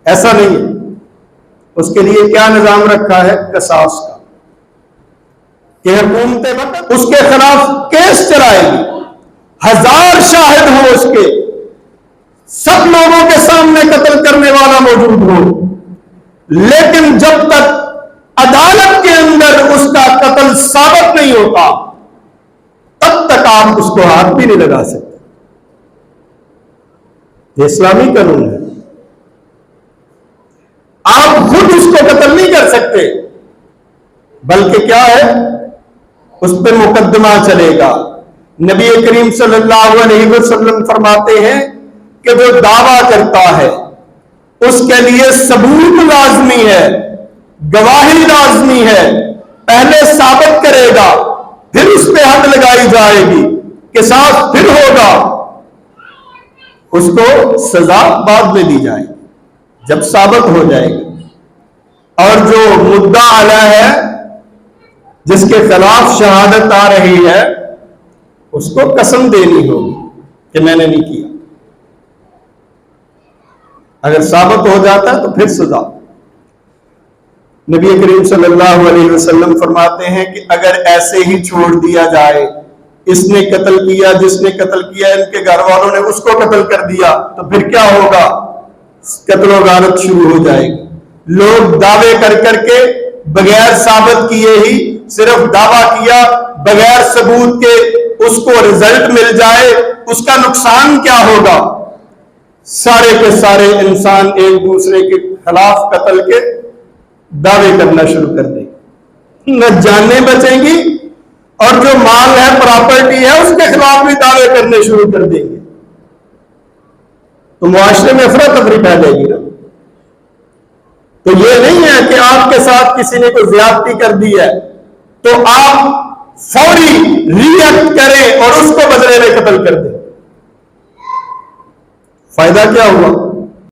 ایسا نہیں ہے. اس کے لیے کیا نظام رکھا ہے؟ قصاص کا، کہ حکومت وقت اس کے خلاف کیس چلائے گی، 1000 شاہد ہوں اس کے، سب لوگوں کے سامنے قتل کرنے والا موجود ہو، لیکن جب تک عدالت کے اندر اس کا قتل ثابت نہیں ہوتا تب تک آپ اس کو ہاتھ بھی نہیں لگا سکتے. یہ اسلامی قانون ہے. آپ خود اس کو قتل نہیں کر سکتے، بلکہ کیا ہے، اس پہ مقدمہ چلے گا. نبی کریم صلی اللہ علیہ وسلم فرماتے ہیں کہ جو دعویٰ کرتا ہے اس کے لیے ثبوت لازمی ہے، گواہی لازمی ہے. پہلے ثابت کرے گا، پھر اس پہ حد لگائی جائے گی، قصاص پھر ہوگا، اس کو سزا بعد میں دی جائے گی جب ثابت ہو جائے گی. اور جو مدعا علیہ ہے، جس کے خلاف شہادت آ رہی ہے، اس کو قسم دینی ہوگی کہ میں نے نہیں کیا. اگر ثابت ہو جاتا ہے تو پھر سزا. نبی کریم صلی اللہ علیہ وسلم فرماتے ہیں کہ اگر ایسے ہی چھوڑ دیا جائے، اس نے قتل کیا، جس نے قتل کیا، ان کے گھر والوں نے اس کو قتل کر دیا، تو پھر کیا ہوگا؟ قتل و غارت شروع ہو جائے گی. لوگ دعوے کر کر کے بغیر ثابت کیے ہی صرف دعویٰ کیا، بغیر ثبوت کے اس کو رزلٹ مل جائے، اس کا نقصان کیا ہوگا؟ سارے کے سارے انسان ایک دوسرے کے خلاف قتل کے دعوے کرنا شروع کر دیں گے، نہ جانیں بچیں گی، اور جو مال ہے، پراپرٹی ہے، اس کے خلاف بھی دعوے کرنے شروع کر دیں گے. تو معاشرے میں افراتفری پھیلے گی نا. تو یہ نہیں ہے کہ آپ کے ساتھ کسی نے کوئی زیادتی کر دی ہے تو آپ فوری ری ایکٹ کریں اور اس کو بدلے میں قتل کر دیں. فائدہ کیا ہوا؟